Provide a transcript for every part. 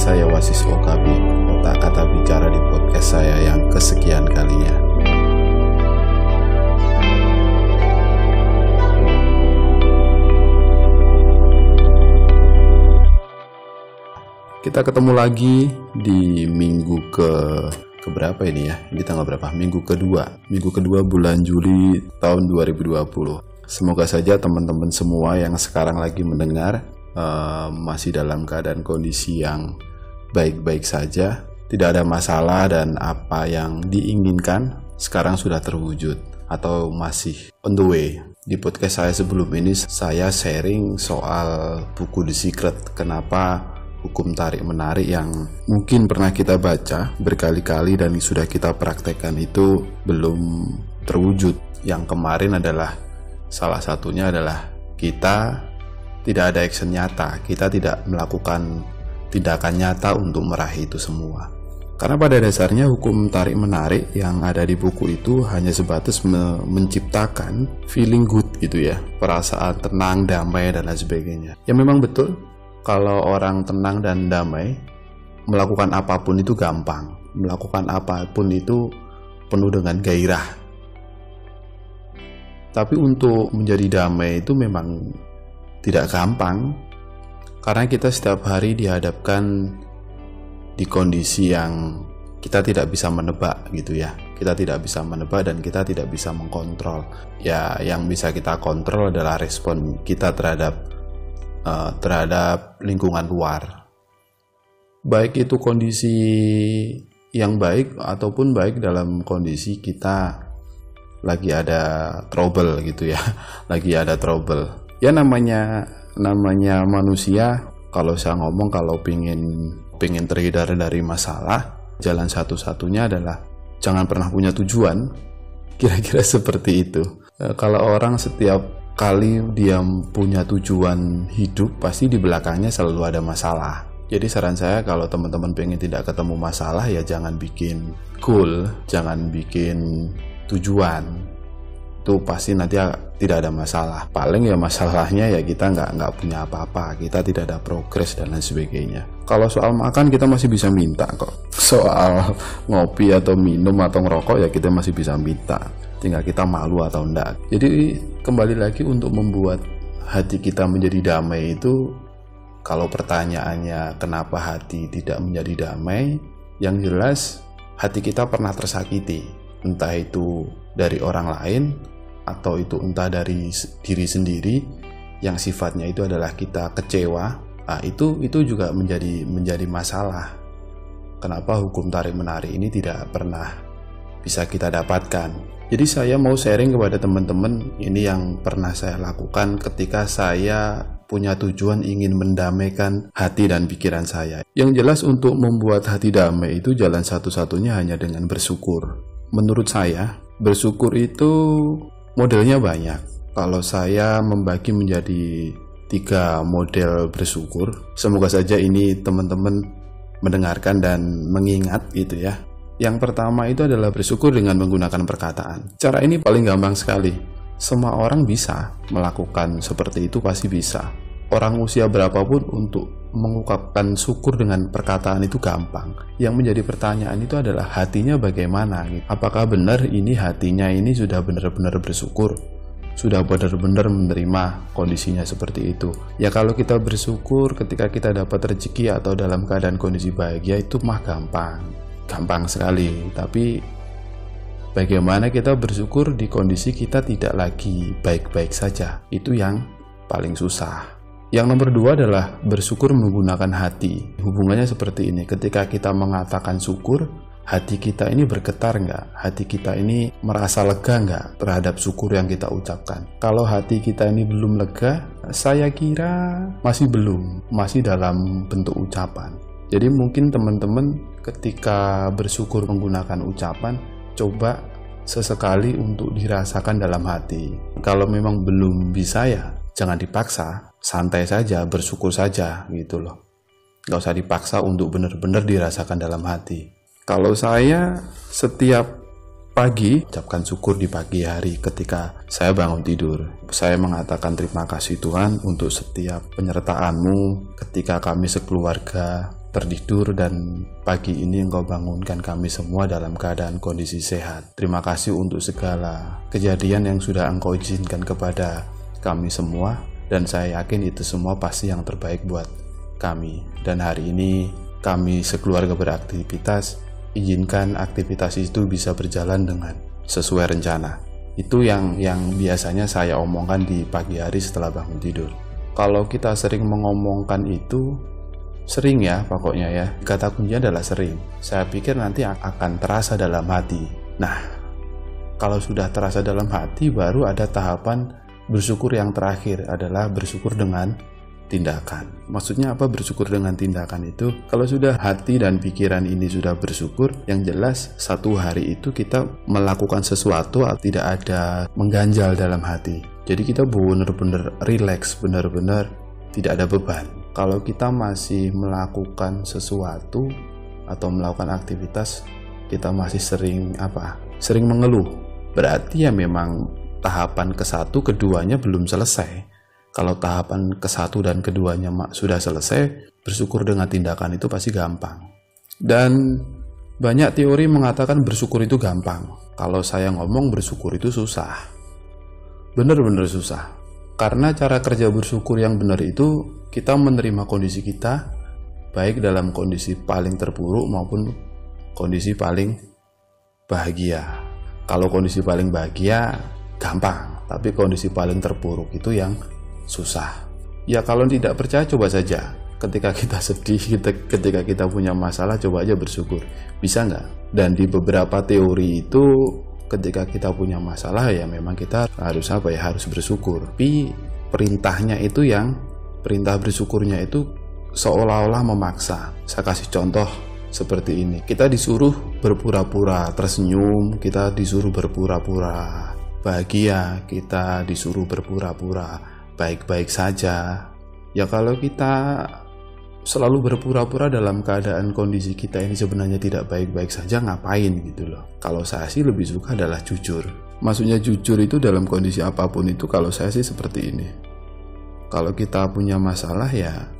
Saya Wasis Okabi, kata bicara di podcast saya yang kesekian kalinya. Kita ketemu lagi di minggu keberapa ini ya? Di tanggal berapa? Minggu kedua bulan Juli tahun 2020. Semoga saja teman-teman semua yang sekarang lagi mendengar masih dalam keadaan kondisi yang baik-baik saja, tidak ada masalah, dan apa yang diinginkan sekarang sudah terwujud atau masih on the way. Di podcast saya sebelum ini saya sharing soal buku The Secret, kenapa hukum tarik-menarik yang mungkin pernah kita baca berkali-kali dan sudah kita praktekkan itu belum terwujud. Yang kemarin adalah salah satunya adalah kita tidak ada action nyata, kita tidak melakukan tindakan nyata untuk meraih itu semua. Karena pada dasarnya hukum tarik-menarik yang ada di buku itu hanya sebatas menciptakan feeling good gitu ya, perasaan tenang, damai, dan lain sebagainya. Ya memang betul, kalau orang tenang dan damai, melakukan apapun itu gampang. Melakukan apapun itu penuh dengan gairah. Tapi untuk menjadi damai itu memang tidak gampang. Karena kita setiap hari dihadapkan di kondisi yang kita tidak bisa menebak gitu ya. Kita tidak bisa menebak dan kita tidak bisa mengkontrol. Ya, yang bisa kita kontrol adalah respon kita terhadap lingkungan luar, baik itu kondisi yang baik ataupun baik dalam kondisi kita lagi ada trouble gitu ya, lagi ada trouble. Ya namanya manusia, kalau saya ngomong kalau pengen terhindar dari masalah, jalan satu-satunya adalah jangan pernah punya tujuan, kira-kira seperti itu. Kalau orang setiap kali dia punya tujuan hidup, pasti di belakangnya selalu ada masalah. Jadi saran saya kalau teman-teman pengen tidak ketemu masalah, ya jangan bikin goal, jangan bikin tujuan. Itu pasti nanti tidak ada masalah. Paling ya masalahnya ya kita nggak punya apa-apa, kita tidak ada progres dan lain sebagainya. Kalau soal makan kita masih bisa minta kok. Soal ngopi atau minum atau ngerokok ya kita masih bisa minta. Tinggal kita malu atau enggak. Jadi kembali lagi, untuk membuat hati kita menjadi damai itu, kalau pertanyaannya kenapa hati tidak menjadi damai, yang jelas hati kita pernah tersakiti, entah itu dari orang lain atau itu entah dari diri sendiri yang sifatnya itu adalah kita kecewa. Nah, itu juga menjadi masalah. Kenapa hukum tarik menarik ini tidak pernah bisa kita dapatkan? Jadi saya mau sharing kepada teman-teman ini yang pernah saya lakukan ketika saya punya tujuan ingin mendamaikan hati dan pikiran saya. Yang jelas untuk membuat hati damai itu jalan satu-satunya hanya dengan bersyukur. Menurut saya, bersyukur itu modelnya banyak. Kalau saya membagi menjadi 3 model bersyukur, semoga saja ini teman-teman mendengarkan dan mengingat gitu ya. Yang pertama itu adalah bersyukur dengan menggunakan perkataan. Cara ini paling gampang sekali. Semua orang bisa melakukan seperti itu, pasti bisa. Orang usia berapapun untuk mengungkapkan syukur dengan perkataan itu gampang. Yang menjadi pertanyaan itu adalah hatinya bagaimana? Apakah benar ini hatinya ini sudah benar-benar bersyukur? Sudah benar-benar menerima kondisinya seperti itu? Ya kalau kita bersyukur ketika kita dapat rezeki atau dalam keadaan kondisi bahagia itu mah gampang sekali. Tapi bagaimana kita bersyukur di kondisi kita tidak lagi baik-baik saja? Itu yang paling susah. Yang nomor 2 adalah bersyukur menggunakan hati. Hubungannya seperti ini. Ketika kita mengatakan syukur, hati kita ini bergetar nggak? Hati kita ini merasa lega nggak terhadap syukur yang kita ucapkan? Kalau hati kita ini belum lega, saya kira masih dalam bentuk ucapan. Jadi mungkin teman-teman ketika bersyukur menggunakan ucapan, coba sesekali untuk dirasakan dalam hati. Kalau memang belum bisa ya jangan dipaksa, santai saja, bersyukur saja gitu loh. Gak usah dipaksa untuk benar-benar dirasakan dalam hati. Kalau saya setiap pagi ucapkan syukur di pagi hari ketika saya bangun tidur. Saya mengatakan terima kasih Tuhan untuk setiap penyertaan-Mu ketika kami sekeluarga tertidur dan pagi ini Engkau bangunkan kami semua dalam keadaan kondisi sehat. Terima kasih untuk segala kejadian yang sudah Engkau izinkan kepada kami semua, dan saya yakin itu semua pasti yang terbaik buat kami. Dan hari ini kami sekeluarga beraktivitas, izinkan aktivitas itu bisa berjalan dengan sesuai rencana. Itu yang biasanya saya omongkan di pagi hari setelah bangun tidur. Kalau kita sering mengomongkan itu, sering ya pokoknya ya, kata kuncinya adalah sering. Saya pikir nanti akan terasa dalam hati. Nah, kalau sudah terasa dalam hati, baru ada tahapan bersyukur yang terakhir, adalah bersyukur dengan tindakan. Maksudnya apa bersyukur dengan tindakan itu? Kalau sudah hati dan pikiran ini sudah bersyukur, yang jelas satu hari itu kita melakukan sesuatu tidak ada mengganjal dalam hati. Jadi kita benar-benar rileks, benar-benar tidak ada beban. Kalau kita masih melakukan sesuatu atau melakukan aktivitas, kita masih sering mengeluh, berarti ya memang tahapan ke-1, keduanya belum selesai. Kalau tahapan ke-1 dan keduanya sudah selesai, bersyukur dengan tindakan itu pasti gampang. Dan banyak teori mengatakan bersyukur itu gampang. Kalau saya ngomong bersyukur itu susah, benar-benar susah. Karena cara kerja bersyukur yang benar itu, kita menerima kondisi kita, baik dalam kondisi paling terburuk maupun kondisi paling bahagia. Kalau kondisi paling bahagia, gampang. Tapi kondisi paling terburuk itu yang susah. Ya kalau tidak percaya, coba saja. Ketika kita sedih, ketika kita punya masalah, coba aja bersyukur. Bisa nggak? Dan di beberapa teori itu, ketika kita punya masalah ya memang kita harus harus bersyukur. Tapi perintah bersyukurnya itu seolah-olah memaksa. Saya kasih contoh seperti ini. Kita disuruh berpura-pura tersenyum, kita disuruh berpura-pura bahagia, kita disuruh berpura-pura baik-baik saja. Ya kalau kita selalu berpura-pura dalam keadaan kondisi kita ini sebenarnya tidak baik-baik saja, ngapain gitu loh. Kalau saya sih lebih suka adalah jujur. Maksudnya jujur itu dalam kondisi apapun itu, kalau saya sih seperti ini. Kalau kita punya masalah ya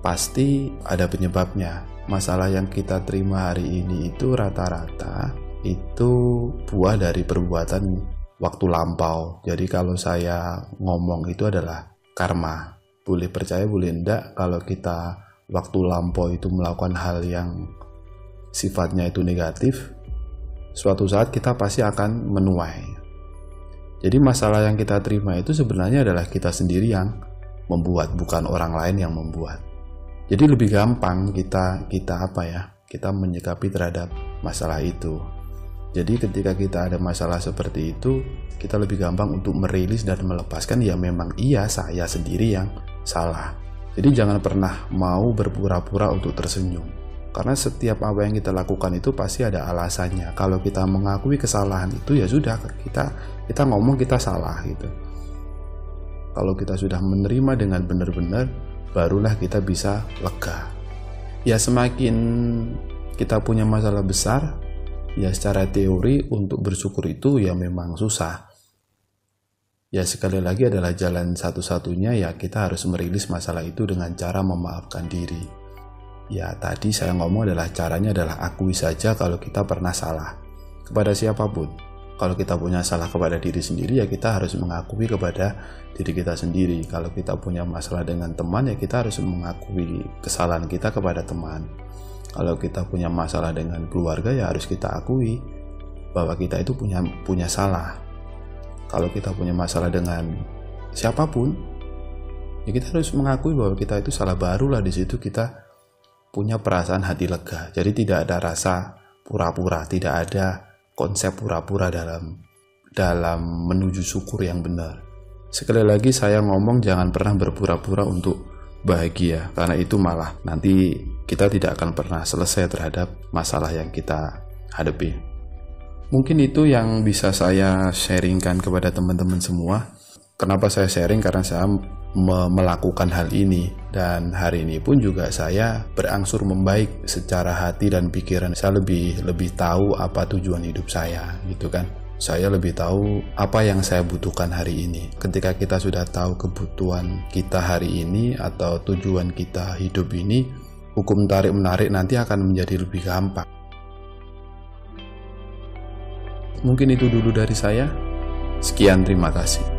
pasti ada penyebabnya. Masalah yang kita terima hari ini itu rata-rata itu buah dari perbuatan waktu lampau. Jadi kalau saya ngomong itu adalah karma. Boleh percaya boleh enggak, kalau kita waktu lampau itu melakukan hal yang sifatnya itu negatif, suatu saat kita pasti akan menuai. Jadi masalah yang kita terima itu sebenarnya adalah kita sendiri yang membuat, bukan orang lain yang membuat. Jadi lebih gampang kita menyikapi terhadap masalah itu. Jadi ketika kita ada masalah seperti itu, kita lebih gampang untuk merilis dan melepaskan, ya memang iya saya sendiri yang salah. Jadi jangan pernah mau berpura-pura untuk tersenyum. Karena setiap apa yang kita lakukan itu pasti ada alasannya. Kalau kita mengakui kesalahan itu ya sudah, kita ngomong kita salah gitu. Kalau kita sudah menerima dengan benar-benar, barulah kita bisa lega. Ya semakin kita punya masalah besar, ya secara teori untuk bersyukur itu ya memang susah. Ya sekali lagi adalah jalan satu-satunya, ya kita harus merilis masalah itu dengan cara memaafkan diri. Ya tadi saya ngomong adalah caranya adalah akui saja kalau kita pernah salah kepada siapapun. Kalau kita punya salah kepada diri sendiri, ya kita harus mengakui kepada diri kita sendiri. Kalau kita punya masalah dengan teman, ya kita harus mengakui kesalahan kita kepada teman. Kalau kita punya masalah dengan keluarga, ya harus kita akui bahwa kita itu punya salah. Kalau kita punya masalah dengan siapapun, ya kita harus mengakui bahwa kita itu salah. Barulah di situ kita punya perasaan hati lega. Jadi tidak ada rasa pura-pura, tidak ada konsep pura-pura dalam menuju syukur yang benar. Sekali lagi saya ngomong, jangan pernah berpura-pura untuk bahagia, karena itu malah nanti kita tidak akan pernah selesai terhadap masalah yang kita hadapi. Mungkin itu yang bisa saya sharingkan kepada teman-teman semua. Kenapa saya sharing? Karena saya melakukan hal ini, dan hari ini pun juga saya berangsur membaik secara hati dan pikiran. Saya lebih tahu apa tujuan hidup saya, gitu kan. Saya lebih tahu apa yang saya butuhkan hari ini. Ketika kita sudah tahu kebutuhan kita hari ini atau tujuan kita hidup ini, hukum tarik-menarik nanti akan menjadi lebih gampang. Mungkin itu dulu dari saya. Sekian, terima kasih.